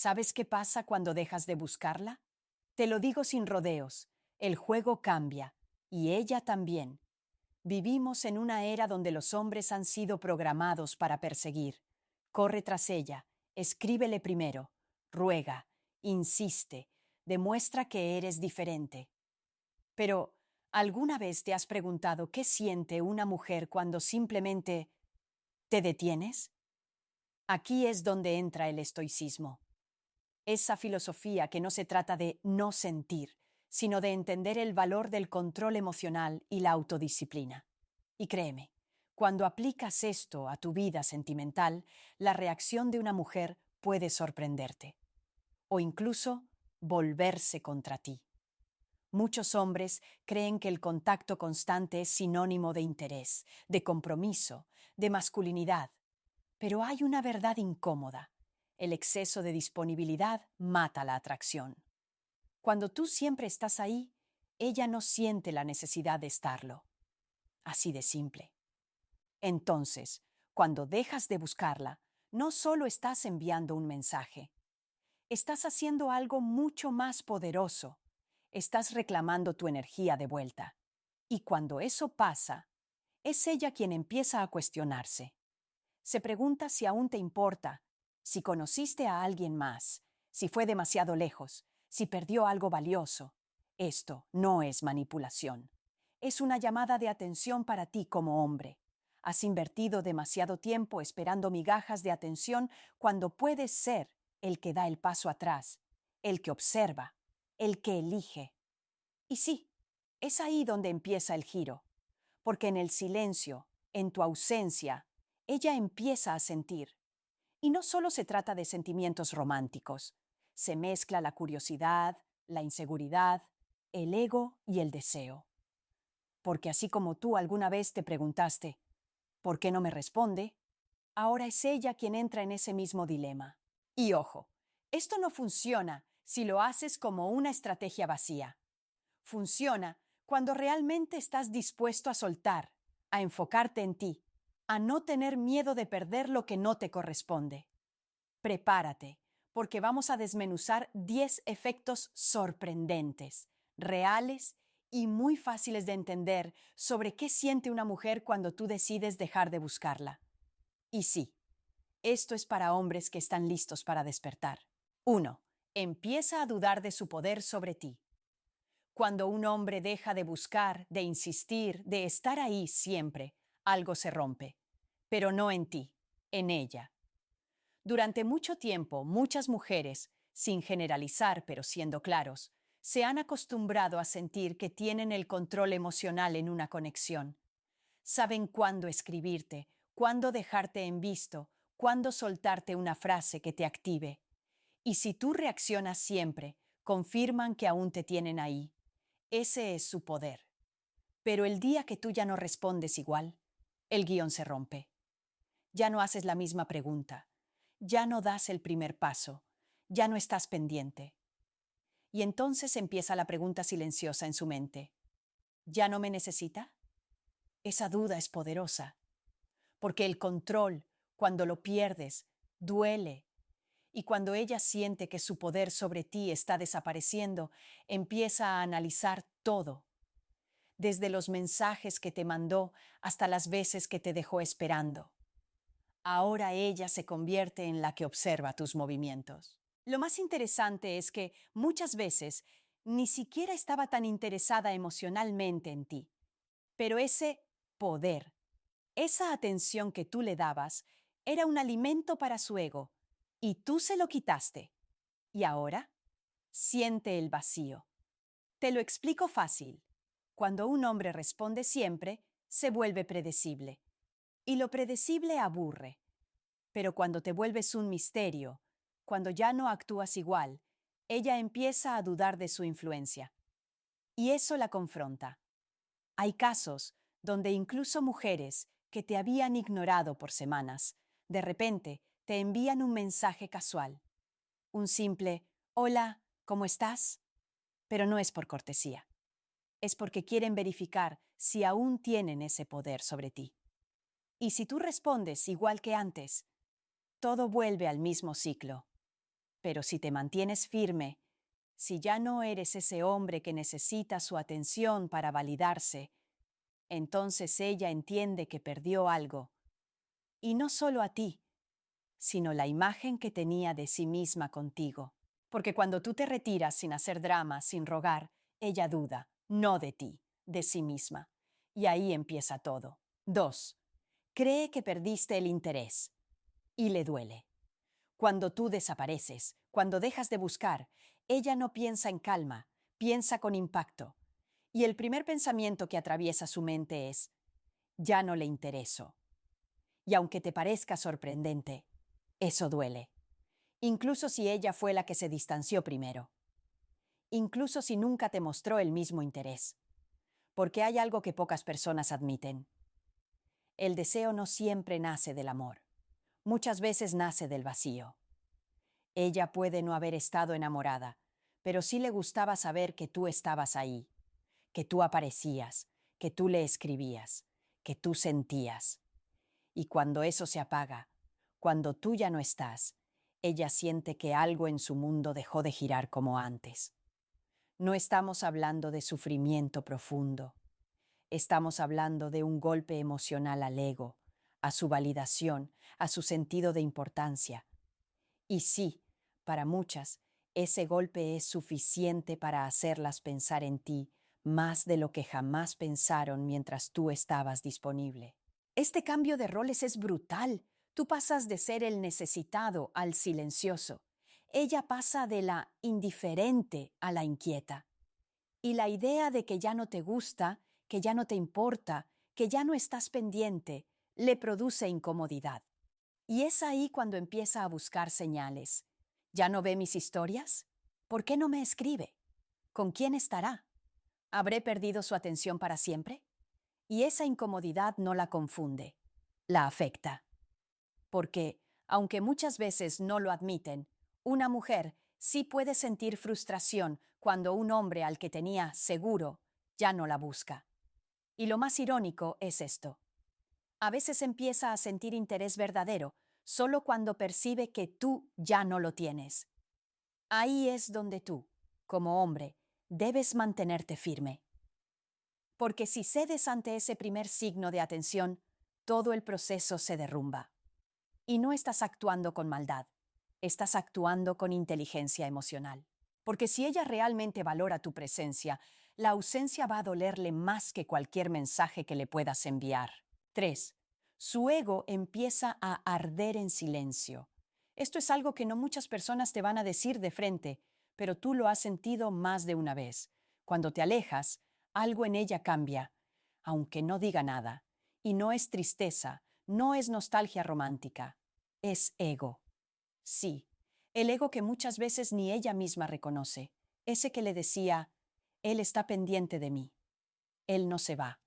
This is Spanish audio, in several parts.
¿Sabes qué pasa cuando dejas de buscarla? Te lo digo sin rodeos, el juego cambia, y ella también. Vivimos en una era donde los hombres han sido programados para perseguir. Corre tras ella, escríbele primero, ruega, insiste, demuestra que eres diferente. Pero, ¿alguna vez te has preguntado qué siente una mujer cuando simplemente te detienes? Aquí es donde entra el estoicismo. Esa filosofía que no se trata de no sentir, sino de entender el valor del control emocional y la autodisciplina. Y créeme, cuando aplicas esto a tu vida sentimental, la reacción de una mujer puede sorprenderte, o incluso volverse contra ti. Muchos hombres creen que el contacto constante es sinónimo de interés, de compromiso, de masculinidad, pero hay una verdad incómoda. El exceso de disponibilidad mata la atracción. Cuando tú siempre estás ahí, ella no siente la necesidad de estarlo. Así de simple. Entonces, cuando dejas de buscarla, no solo estás enviando un mensaje, estás haciendo algo mucho más poderoso. Estás reclamando tu energía de vuelta. Y cuando eso pasa, es ella quien empieza a cuestionarse. Se pregunta si aún te importa, si conociste a alguien más, si fue demasiado lejos, si perdió algo valioso. Esto no es manipulación. Es una llamada de atención para ti como hombre. Has invertido demasiado tiempo esperando migajas de atención cuando puedes ser el que da el paso atrás, el que observa, el que elige. Y sí, es ahí donde empieza el giro, porque en el silencio, en tu ausencia, ella empieza a sentir. Y no solo se trata de sentimientos románticos, se mezcla la curiosidad, la inseguridad, el ego y el deseo. Porque así como tú alguna vez te preguntaste, ¿por qué no me responde? Ahora es ella quien entra en ese mismo dilema. Y ojo, esto no funciona si lo haces como una estrategia vacía. Funciona cuando realmente estás dispuesto a soltar, a enfocarte en ti, a no tener miedo de perder lo que no te corresponde. Prepárate, porque vamos a desmenuzar 10 efectos sorprendentes, reales y muy fáciles de entender sobre qué siente una mujer cuando tú decides dejar de buscarla. Y sí, esto es para hombres que están listos para despertar. 1. Empieza a dudar de su poder sobre ti. Cuando un hombre deja de buscar, de insistir, de estar ahí siempre, algo se rompe. Pero no en ti, en ella. Durante mucho tiempo, muchas mujeres, sin generalizar pero siendo claros, se han acostumbrado a sentir que tienen el control emocional en una conexión. Saben cuándo escribirte, cuándo dejarte en visto, cuándo soltarte una frase que te active. Y si tú reaccionas siempre, confirman que aún te tienen ahí. Ese es su poder. Pero el día que tú ya no respondes igual, el guión se rompe. Ya no haces la misma pregunta. Ya no das el primer paso. Ya no estás pendiente. Y entonces empieza la pregunta silenciosa en su mente. ¿Ya no me necesita? Esa duda es poderosa, porque el control, cuando lo pierdes, duele. Y cuando ella siente que su poder sobre ti está desapareciendo, empieza a analizar todo, desde los mensajes que te mandó hasta las veces que te dejó esperando. Ahora ella se convierte en la que observa tus movimientos. Lo más interesante es que muchas veces ni siquiera estaba tan interesada emocionalmente en ti, pero ese poder, esa atención que tú le dabas, era un alimento para su ego, y tú se lo quitaste. Y ahora siente el vacío. Te lo explico fácil. Cuando un hombre responde siempre, se vuelve predecible. Y lo predecible aburre. Pero cuando te vuelves un misterio, cuando ya no actúas igual, ella empieza a dudar de su influencia. Y eso la confronta. Hay casos donde incluso mujeres que te habían ignorado por semanas, de repente te envían un mensaje casual. Un simple «Hola, ¿cómo estás?». Pero no es por cortesía. Es porque quieren verificar si aún tienen ese poder sobre ti. Y si tú respondes igual que antes, todo vuelve al mismo ciclo. Pero si te mantienes firme, si ya no eres ese hombre que necesita su atención para validarse, entonces ella entiende que perdió algo. Y no solo a ti, sino la imagen que tenía de sí misma contigo. Porque cuando tú te retiras sin hacer drama, sin rogar, ella duda, no de ti, de sí misma. Y ahí empieza todo. 2. Cree que perdiste el interés. Y le duele. Cuando tú desapareces, cuando dejas de buscar, ella no piensa en calma, piensa con impacto. Y el primer pensamiento que atraviesa su mente es, ya no le intereso. Y aunque te parezca sorprendente, eso duele. Incluso si ella fue la que se distanció primero. Incluso si nunca te mostró el mismo interés. Porque hay algo que pocas personas admiten. El deseo no siempre nace del amor. Muchas veces nace del vacío. Ella puede no haber estado enamorada, pero sí le gustaba saber que tú estabas ahí, que tú aparecías, que tú le escribías, que tú sentías. Y cuando eso se apaga, cuando tú ya no estás, ella siente que algo en su mundo dejó de girar como antes. No estamos hablando de sufrimiento profundo. Estamos hablando de un golpe emocional al ego, a su validación, a su sentido de importancia. Y sí, para muchas, ese golpe es suficiente para hacerlas pensar en ti más de lo que jamás pensaron mientras tú estabas disponible. Este cambio de roles es brutal. Tú pasas de ser el necesitado al silencioso. Ella pasa de la indiferente a la inquieta. Y la idea de que ya no te gusta, que ya no te importa, que ya no estás pendiente, le produce incomodidad. Y es ahí cuando empieza a buscar señales. ¿Ya no ve mis historias? ¿Por qué no me escribe? ¿Con quién estará? ¿Habré perdido su atención para siempre? Y esa incomodidad no la confunde, la afecta. Porque, aunque muchas veces no lo admiten, una mujer sí puede sentir frustración cuando un hombre al que tenía seguro ya no la busca. Y lo más irónico es esto. A veces empieza a sentir interés verdadero solo cuando percibe que tú ya no lo tienes. Ahí es donde tú, como hombre, debes mantenerte firme. Porque si cedes ante ese primer signo de atención, todo el proceso se derrumba. Y no estás actuando con maldad, estás actuando con inteligencia emocional. Porque si ella realmente valora tu presencia, la ausencia va a dolerle más que cualquier mensaje que le puedas enviar. 3. Su ego empieza a arder en silencio. Esto es algo que no muchas personas te van a decir de frente, pero tú lo has sentido más de una vez. Cuando te alejas, algo en ella cambia, aunque no diga nada. Y no es tristeza, no es nostalgia romántica, es ego. Sí, el ego que muchas veces ni ella misma reconoce, ese que le decía, él está pendiente de mí, él no se va,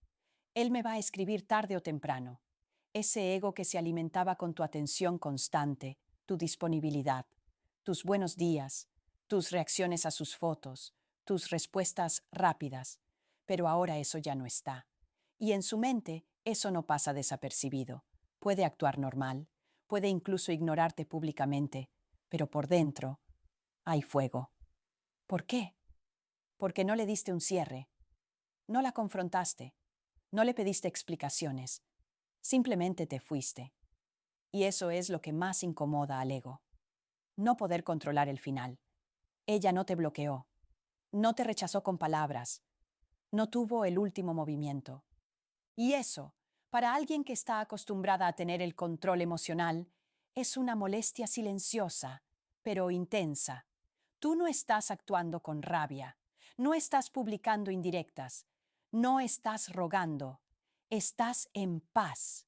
él me va a escribir tarde o temprano. Ese ego que se alimentaba con tu atención constante, tu disponibilidad, tus buenos días, tus reacciones a sus fotos, tus respuestas rápidas. Pero ahora eso ya no está. Y en su mente eso no pasa desapercibido. Puede actuar normal, puede incluso ignorarte públicamente, pero por dentro hay fuego. ¿Por qué? Porque no le diste un cierre, no la confrontaste, no le pediste explicaciones, simplemente te fuiste. Y eso es lo que más incomoda al ego. No poder controlar el final. Ella no te bloqueó, no te rechazó con palabras, no tuvo el último movimiento. Y eso, para alguien que está acostumbrada a tener el control emocional, es una molestia silenciosa, pero intensa. Tú no estás actuando con rabia, no estás publicando indirectas, no estás rogando, estás en paz.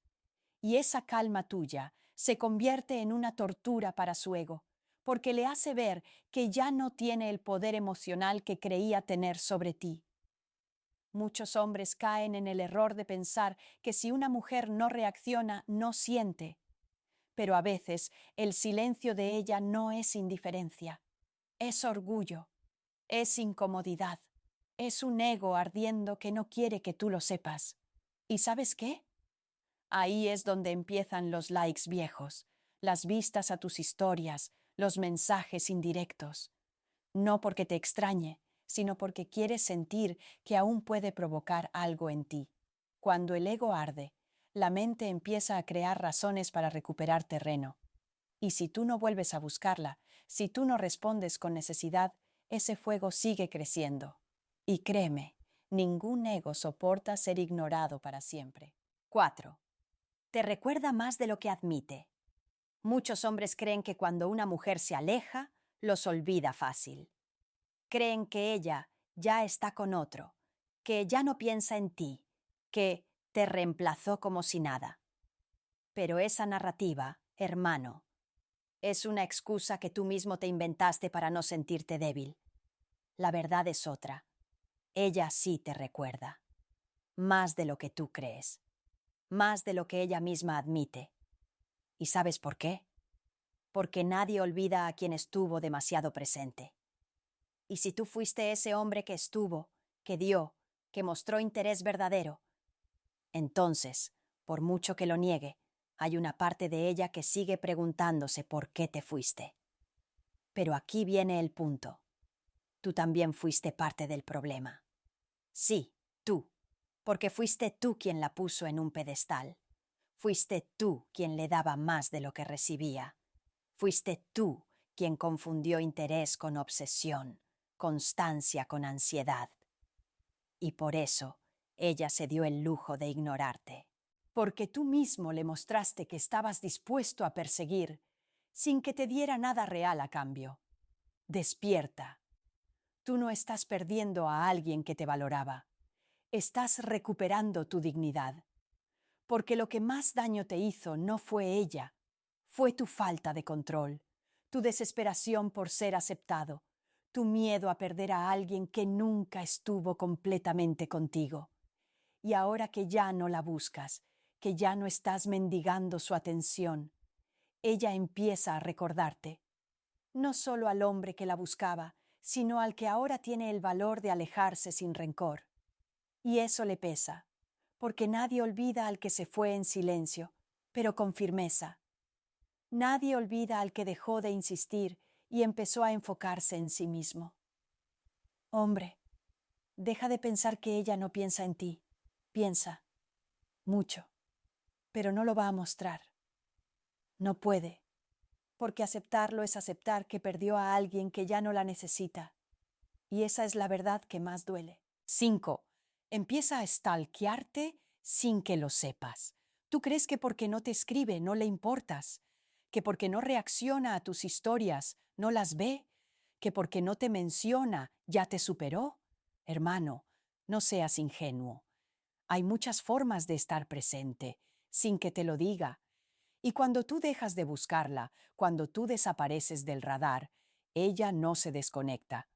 Y esa calma tuya se convierte en una tortura para su ego, porque le hace ver que ya no tiene el poder emocional que creía tener sobre ti. Muchos hombres caen en el error de pensar que si una mujer no reacciona, no siente. Pero a veces el silencio de ella no es indiferencia, es orgullo, es incomodidad, es un ego ardiendo que no quiere que tú lo sepas. ¿Y sabes qué? Ahí es donde empiezan los likes viejos, las vistas a tus historias, los mensajes indirectos. No porque te extrañe, sino porque quiere sentir que aún puede provocar algo en ti. Cuando el ego arde, la mente empieza a crear razones para recuperar terreno. Y si tú no vuelves a buscarla, si tú no respondes con necesidad, ese fuego sigue creciendo. Y créeme, ningún ego soporta ser ignorado para siempre. 4. Te recuerda más de lo que admite. Muchos hombres creen que cuando una mujer se aleja, los olvida fácil. Creen que ella ya está con otro, que ya no piensa en ti, que te reemplazó como si nada. Pero esa narrativa, hermano, es una excusa que tú mismo te inventaste para no sentirte débil. La verdad es otra. Ella sí te recuerda. Más de lo que tú crees. Más de lo que ella misma admite. ¿Y sabes por qué? Porque nadie olvida a quien estuvo demasiado presente. Y si tú fuiste ese hombre que estuvo, que dio, que mostró interés verdadero, entonces, por mucho que lo niegue, hay una parte de ella que sigue preguntándose por qué te fuiste. Pero aquí viene el punto. Tú también fuiste parte del problema. Sí, tú, porque fuiste tú quien la puso en un pedestal. Fuiste tú quien le daba más de lo que recibía. Fuiste tú quien confundió interés con obsesión, constancia con ansiedad. Y por eso ella se dio el lujo de ignorarte. Porque tú mismo le mostraste que estabas dispuesto a perseguir sin que te diera nada real a cambio. Despierta. Tú no estás perdiendo a alguien que te valoraba. Estás recuperando tu dignidad. Porque lo que más daño te hizo no fue ella, fue tu falta de control, tu desesperación por ser aceptado, tu miedo a perder a alguien que nunca estuvo completamente contigo. Y ahora que ya no la buscas, que ya no estás mendigando su atención, ella empieza a recordarte, no solo al hombre que la buscaba, sino al que ahora tiene el valor de alejarse sin rencor. Y eso le pesa, porque nadie olvida al que se fue en silencio, pero con firmeza. Nadie olvida al que dejó de insistir y empezó a enfocarse en sí mismo. Hombre, deja de pensar que ella no piensa en ti. Piensa, mucho, pero no lo va a mostrar. No puede, porque aceptarlo es aceptar que perdió a alguien que ya no la necesita. Y esa es la verdad que más duele. 5. Empieza a stalkearte sin que lo sepas. Tú crees que porque no te escribe no le importas, que porque no reacciona a tus historias no las ve, que porque no te menciona ya te superó. Hermano, no seas ingenuo. Hay muchas formas de estar presente, sin que te lo diga. Y cuando tú dejas de buscarla, cuando tú desapareces del radar, ella no se desconecta,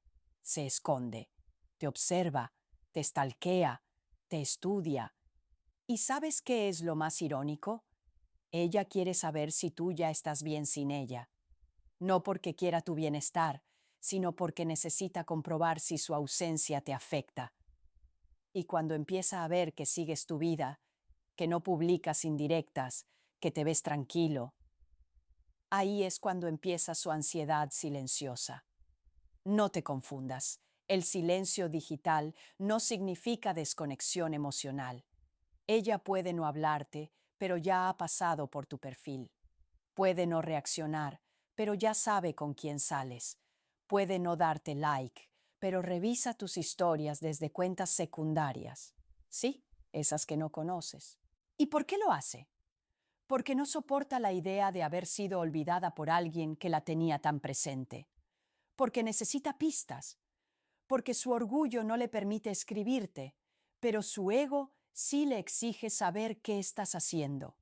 se esconde, te observa, te stalkea, te estudia. ¿Y sabes qué es lo más irónico? Ella quiere saber si tú ya estás bien sin ella. No porque quiera tu bienestar, sino porque necesita comprobar si su ausencia te afecta. Y cuando empieza a ver que sigues tu vida, que no publicas indirectas, que te ves tranquilo, ahí es cuando empieza su ansiedad silenciosa. No te confundas. El silencio digital no significa desconexión emocional. Ella puede no hablarte, pero ya ha pasado por tu perfil. Puede no reaccionar, pero ya sabe con quién sales. Puede no darte like, pero revisa tus historias desde cuentas secundarias. Sí, esas que no conoces. ¿Y por qué lo hace? Porque no soporta la idea de haber sido olvidada por alguien que la tenía tan presente. Porque necesita pistas, porque su orgullo no le permite escribirte, pero su ego sí le exige saber qué estás haciendo.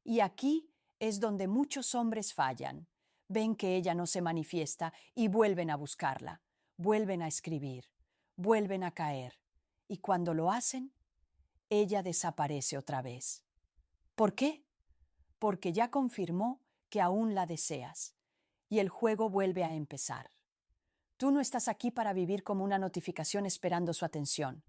Y aquí es donde muchos hombres fallan. Ven que ella no se manifiesta y vuelven a buscarla, vuelven a escribir, vuelven a caer. Y cuando lo hacen, ella desaparece otra vez. ¿Por qué? Porque ya confirmó que aún la deseas, y el juego vuelve a empezar. Tú no estás aquí para vivir como una notificación esperando su atención.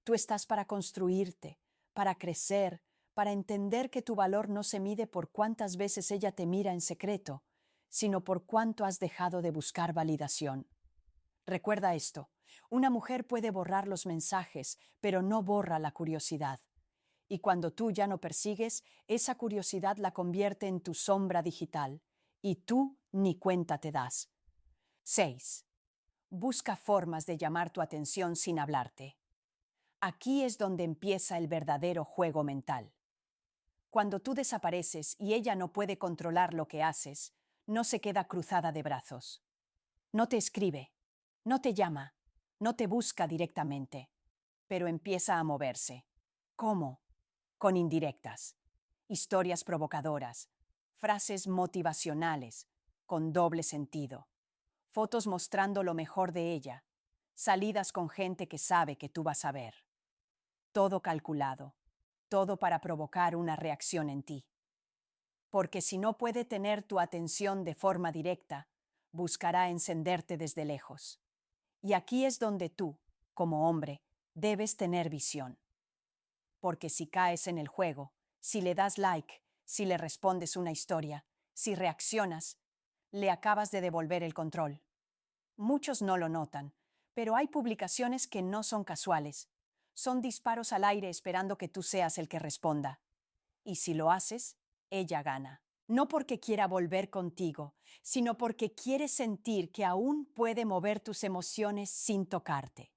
Tú estás para construirte, para crecer, para entender que tu valor no se mide por cuántas veces ella te mira en secreto, sino por cuánto has dejado de buscar validación. Recuerda esto, una mujer puede borrar los mensajes, pero no borra la curiosidad. Y cuando tú ya no persigues, esa curiosidad la convierte en tu sombra digital, y tú ni cuenta te das. 6. Busca formas de llamar tu atención sin hablarte. Aquí es donde empieza el verdadero juego mental. Cuando tú desapareces y ella no puede controlar lo que haces, no se queda cruzada de brazos. No te escribe, no te llama, no te busca directamente, pero empieza a moverse. ¿Cómo? Con indirectas, historias provocadoras, frases motivacionales, con doble sentido, fotos mostrando lo mejor de ella, salidas con gente que sabe que tú vas a ver. Todo calculado, todo para provocar una reacción en ti. Porque si no puede tener tu atención de forma directa, buscará encenderte desde lejos. Y aquí es donde tú, como hombre, debes tener visión. Porque si caes en el juego, si le das like, si le respondes una historia, si reaccionas, le acabas de devolver el control. Muchos no lo notan, pero hay publicaciones que no son casuales. Son disparos al aire esperando que tú seas el que responda. Y si lo haces, ella gana. No porque quiera volver contigo, sino porque quiere sentir que aún puede mover tus emociones sin tocarte.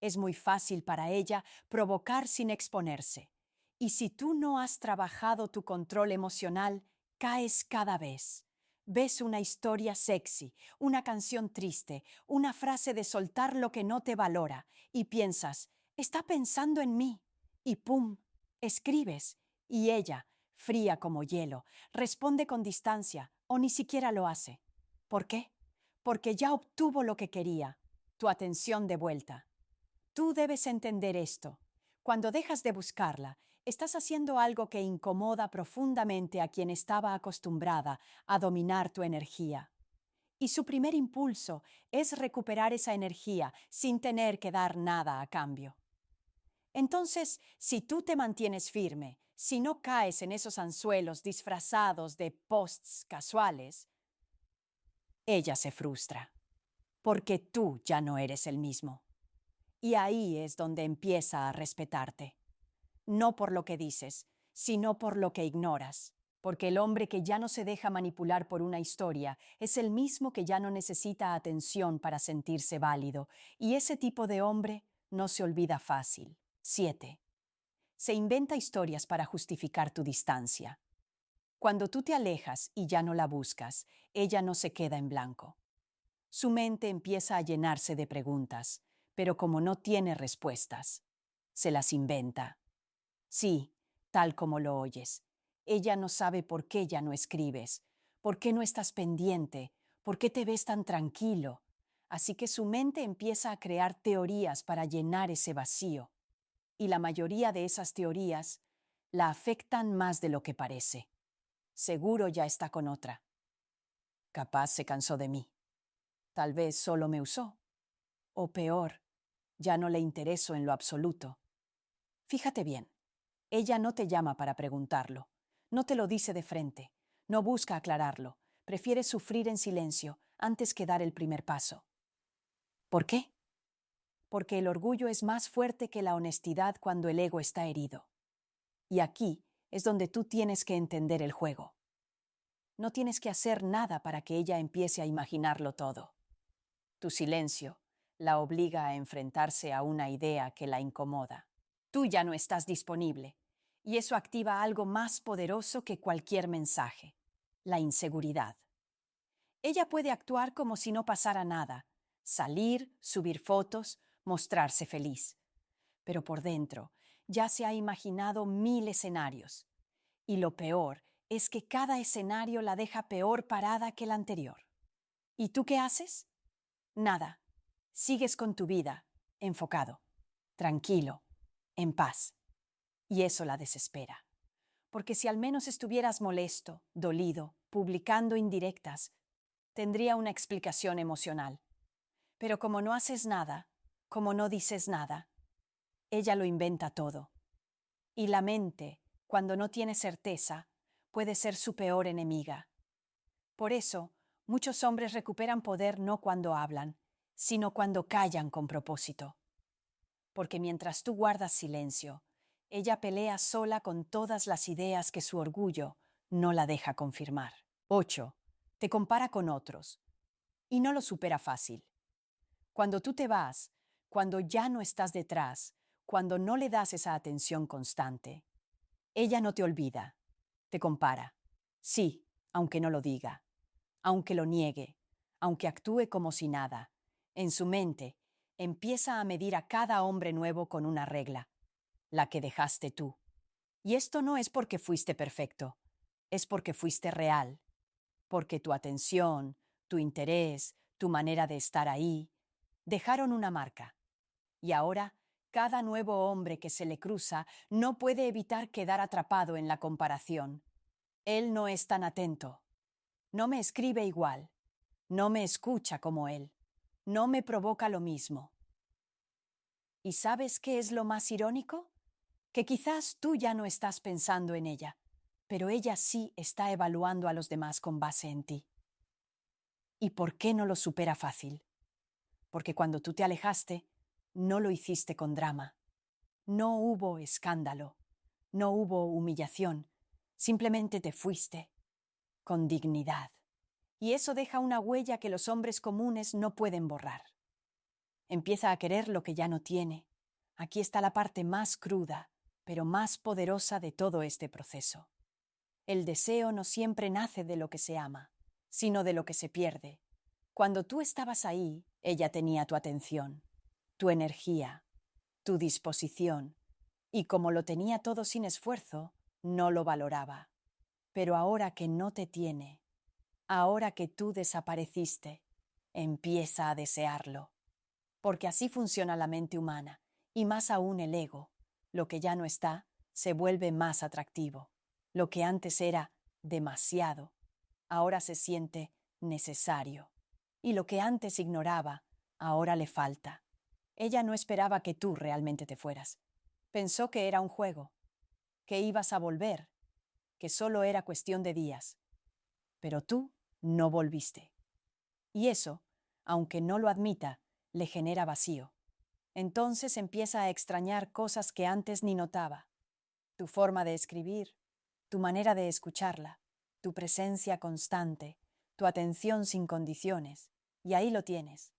Es muy fácil para ella provocar sin exponerse. Y si tú no has trabajado tu control emocional, caes cada vez. Ves una historia sexy, una canción triste, una frase de soltar lo que no te valora, y piensas, está pensando en mí. Y ¡pum! Escribes. Y ella, fría como hielo, responde con distancia o ni siquiera lo hace. ¿Por qué? Porque ya obtuvo lo que quería, tu atención de vuelta. Tú debes entender esto. Cuando dejas de buscarla, estás haciendo algo que incomoda profundamente a quien estaba acostumbrada a dominar tu energía. Y su primer impulso es recuperar esa energía sin tener que dar nada a cambio. Entonces, si tú te mantienes firme, si no caes en esos anzuelos disfrazados de posts casuales, ella se frustra, porque tú ya no eres el mismo. Y ahí es donde empieza a respetarte. No por lo que dices, sino por lo que ignoras. Porque el hombre que ya no se deja manipular por una historia es el mismo que ya no necesita atención para sentirse válido. Y ese tipo de hombre no se olvida fácil. 7. Se inventa historias para justificar tu distancia. Cuando tú te alejas y ya no la buscas, ella no se queda en blanco. Su mente empieza a llenarse de preguntas, pero como no tiene respuestas, se las inventa. Sí, tal como lo oyes. Ella no sabe por qué ya no escribes, por qué no estás pendiente, por qué te ves tan tranquilo. Así que su mente empieza a crear teorías para llenar ese vacío. Y la mayoría de esas teorías la afectan más de lo que parece. Seguro ya está con otra. Capaz se cansó de mí. Tal vez solo me usó. O peor, ya no le intereso en lo absoluto. Fíjate bien, ella no te llama para preguntarlo, no te lo dice de frente, no busca aclararlo, prefiere sufrir en silencio antes que dar el primer paso. ¿Por qué? Porque el orgullo es más fuerte que la honestidad cuando el ego está herido. Y aquí es donde tú tienes que entender el juego. No tienes que hacer nada para que ella empiece a imaginarlo todo. Tu silencio la obliga a enfrentarse a una idea que la incomoda. Tú ya no estás disponible, y eso activa algo más poderoso que cualquier mensaje: la inseguridad. Ella puede actuar como si no pasara nada, salir, subir fotos, mostrarse feliz. Pero por dentro ya se ha imaginado 1000 escenarios. Y lo peor es que cada escenario la deja peor parada que el anterior. ¿Y tú qué haces? Nada. Sigues con tu vida, enfocado, tranquilo, en paz. Y eso la desespera. Porque si al menos estuvieras molesto, dolido, publicando indirectas, tendría una explicación emocional. Pero como no haces nada, como no dices nada, ella lo inventa todo. Y la mente, cuando no tiene certeza, puede ser su peor enemiga. Por eso, Muchos hombres recuperan poder no cuando hablan, sino cuando callan con propósito. Porque mientras tú guardas silencio, ella pelea sola con todas las ideas que su orgullo no la deja confirmar. 8. Te compara con otros y no lo supera fácil. Cuando tú te vas, cuando ya no estás detrás, cuando no le das esa atención constante, ella no te olvida, te compara. Sí, aunque no lo diga, aunque lo niegue, aunque actúe como si nada. En su mente, empieza a medir a cada hombre nuevo con una regla, la que dejaste tú. Y esto no es porque fuiste perfecto, es porque fuiste real, porque tu atención, tu interés, tu manera de estar ahí, dejaron una marca. Y ahora, cada nuevo hombre que se le cruza no puede evitar quedar atrapado en la comparación. Él no es tan atento. No me escribe igual. No me escucha como él. No me provoca lo mismo. ¿Y sabes qué es lo más irónico? Que quizás tú ya no estás pensando en ella, pero ella sí está evaluando a los demás con base en ti. ¿Y por qué no lo supera fácil? Porque cuando tú te alejaste, no lo hiciste con drama. No hubo escándalo, no hubo humillación, simplemente te fuiste, con dignidad. Y eso deja una huella que los hombres comunes no pueden borrar. Empieza a querer lo que ya no tiene. Aquí está la parte más cruda, pero más poderosa de todo este proceso. El deseo no siempre nace de lo que se ama, sino de lo que se pierde. Cuando tú estabas ahí, ella tenía tu atención, tu energía, tu disposición, y como lo tenía todo sin esfuerzo, no lo valoraba. Pero ahora que no te tiene, ahora que tú desapareciste, empieza a desearlo. Porque así funciona la mente humana, y más aún el ego. Lo que ya no está, se vuelve más atractivo. Lo que antes era demasiado, ahora se siente necesario. Y lo que antes ignoraba, ahora le falta. Ella no esperaba que tú realmente te fueras. Pensó que era un juego, que ibas a volver, que solo era cuestión de días. Pero tú no volviste. Y eso, aunque no lo admita, le genera vacío. Entonces empieza a extrañar cosas que antes ni notaba. Tu forma de escribir, tu manera de escucharla, tu presencia constante, tu atención sin condiciones. Y ahí lo tienes.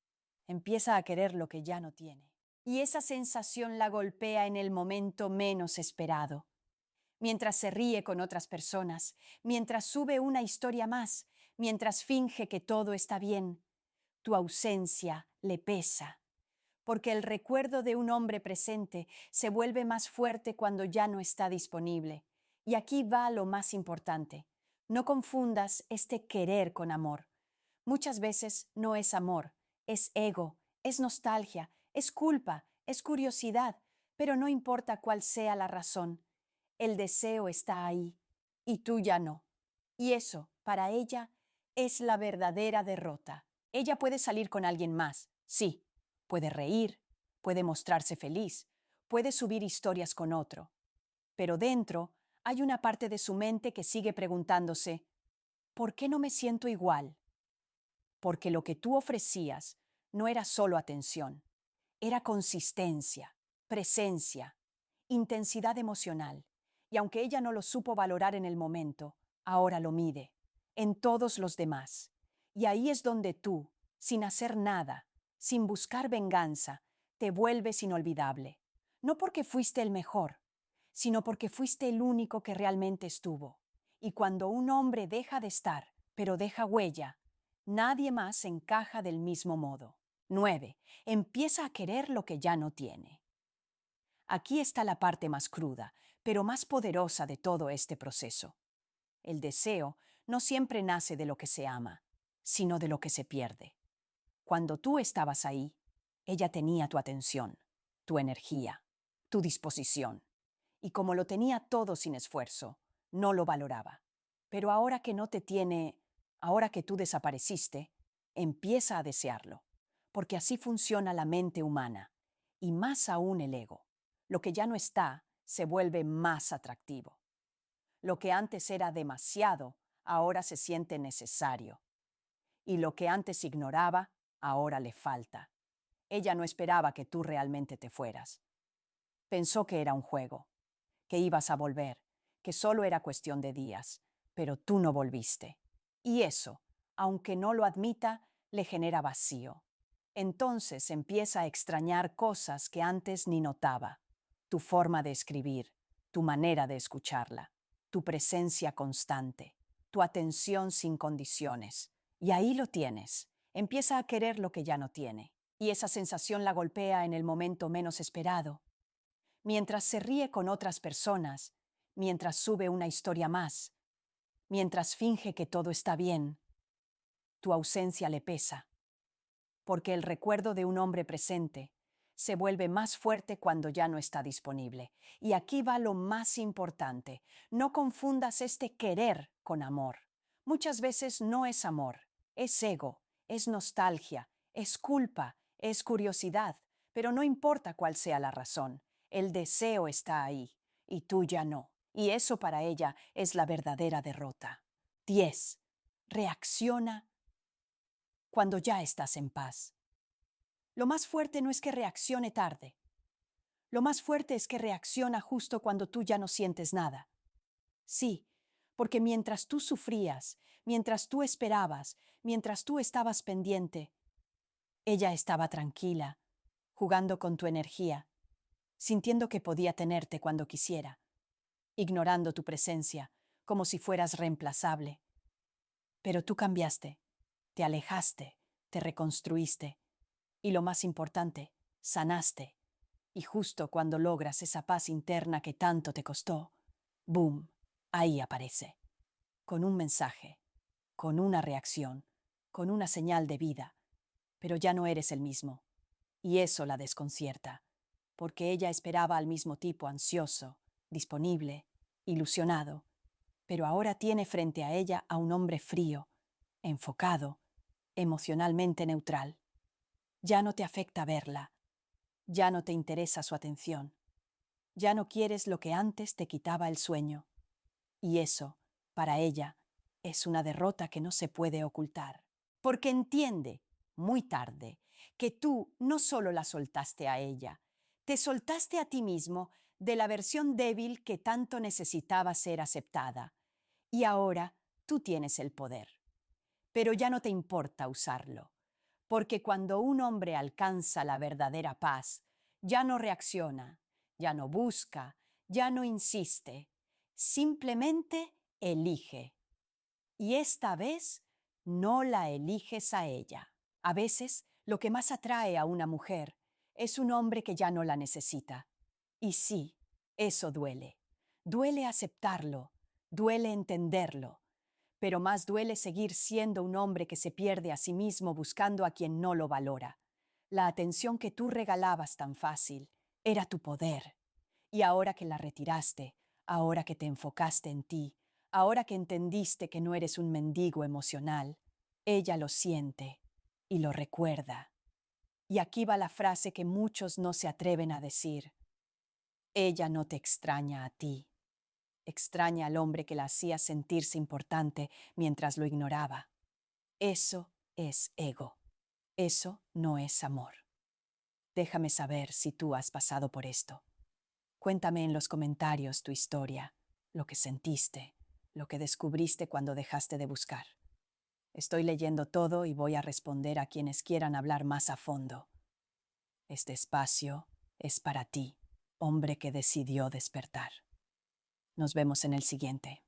Empieza a querer lo que ya no tiene. Y esa sensación la golpea en el momento menos esperado. Mientras se ríe con otras personas, mientras sube una historia más, mientras finge que todo está bien, tu ausencia le pesa, porque el recuerdo de un hombre presente se vuelve más fuerte cuando ya no está disponible. Y aquí va lo más importante. No confundas este querer con amor. Muchas veces no es amor, es ego, es nostalgia, es culpa, es curiosidad, pero no importa cuál sea la razón. El deseo está ahí y tú ya no. Y eso, para ella, es la verdadera derrota. Ella puede salir con alguien más, sí, puede reír, puede mostrarse feliz, puede subir historias con otro, pero dentro hay una parte de su mente que sigue preguntándose, ¿por qué no me siento igual? Porque lo que tú ofrecías no era solo atención, era consistencia, presencia, intensidad emocional. Y aunque ella no lo supo valorar en el momento, ahora lo mide, en todos los demás. Y ahí es donde tú, sin hacer nada, sin buscar venganza, te vuelves inolvidable. No porque fuiste el mejor, sino porque fuiste el único que realmente estuvo. Y cuando un hombre deja de estar, pero deja huella, nadie más encaja del mismo modo. 9. Empieza a querer lo que ya no tiene. Aquí está la parte más cruda, pero más poderosa de todo este proceso. El deseo no siempre nace de lo que se ama, sino de lo que se pierde. Cuando tú estabas ahí, ella tenía tu atención, tu energía, tu disposición. Y como lo tenía todo sin esfuerzo, no lo valoraba. Pero ahora que no te tiene, ahora que tú desapareciste, empieza a desearlo, porque así funciona la mente humana, y más aún el ego. Lo que ya no está se vuelve más atractivo. Lo que antes era demasiado, ahora se siente necesario. y lo que antes ignoraba, ahora le falta. Ella no esperaba que tú realmente te fueras. Pensó que era un juego, que ibas a volver, que solo era cuestión de días, pero tú no volviste. Y eso, aunque no lo admita, le genera vacío. Entonces empieza a extrañar cosas que antes ni notaba. Tu forma de escribir, tu manera de escucharla, tu presencia constante, tu atención sin condiciones. Y ahí lo tienes. Empieza a querer lo que ya no tiene. Y esa sensación la golpea en el momento menos esperado. Mientras se ríe con otras personas, mientras sube una historia más, mientras finge que todo está bien, tu ausencia le pesa, porque el recuerdo de un hombre presente se vuelve más fuerte cuando ya no está disponible. Y aquí va lo más importante: no confundas este querer con amor. Muchas veces no es amor, es ego, es nostalgia, es culpa, es curiosidad, pero no importa cuál sea la razón, el deseo está ahí, y tú ya no. Y eso para ella es la verdadera derrota. 10. Reacciona cuando ya estás en paz. Lo más fuerte no es que reaccione tarde. Lo más fuerte es que reacciona justo cuando tú ya no sientes nada. Sí, porque mientras tú sufrías, mientras tú esperabas, mientras tú estabas pendiente, ella estaba tranquila, jugando con tu energía, sintiendo que podía tenerte cuando quisiera, ignorando tu presencia, como si fueras reemplazable. Pero tú cambiaste, te alejaste, te reconstruiste y, lo más importante, sanaste. Y justo cuando logras esa paz interna que tanto te costó, ¡boom!, ahí aparece, con un mensaje, con una reacción, con una señal de vida. Pero ya no eres el mismo. Y eso la desconcierta, porque ella esperaba al mismo tipo ansioso, disponible, ilusionado, pero ahora tiene frente a ella a un hombre frío, enfocado, emocionalmente neutral. Ya no te afecta verla, ya no te interesa su atención, ya no quieres lo que antes te quitaba el sueño. Y eso, para ella, es una derrota que no se puede ocultar, porque entiende, muy tarde, que tú no solo la soltaste a ella, te soltaste a ti mismo de la versión débil que tanto necesitaba ser aceptada. Y ahora tú tienes el poder. Pero ya no te importa usarlo, porque cuando un hombre alcanza la verdadera paz, ya no reacciona, ya no busca, ya no insiste, simplemente elige. Y esta vez no la eliges a ella. A veces lo que más atrae a una mujer es un hombre que ya no la necesita. Y sí, eso duele. Duele aceptarlo, duele entenderlo, pero más duele seguir siendo un hombre que se pierde a sí mismo buscando a quien no lo valora. La atención que tú regalabas tan fácil era tu poder. Y ahora que la retiraste, ahora que te enfocaste en ti, ahora que entendiste que no eres un mendigo emocional, ella lo siente y lo recuerda. Y aquí va la frase que muchos no se atreven a decir: ella no te extraña a ti. Extraña al hombre que la hacía sentirse importante mientras lo ignoraba. Eso es ego. Eso no es amor. Déjame saber si tú has pasado por esto. Cuéntame en los comentarios tu historia, lo que sentiste, lo que descubriste cuando dejaste de buscar. Estoy leyendo todo y voy a responder a quienes quieran hablar más a fondo. Este espacio es para ti, hombre que decidió despertar. Nos vemos en el siguiente.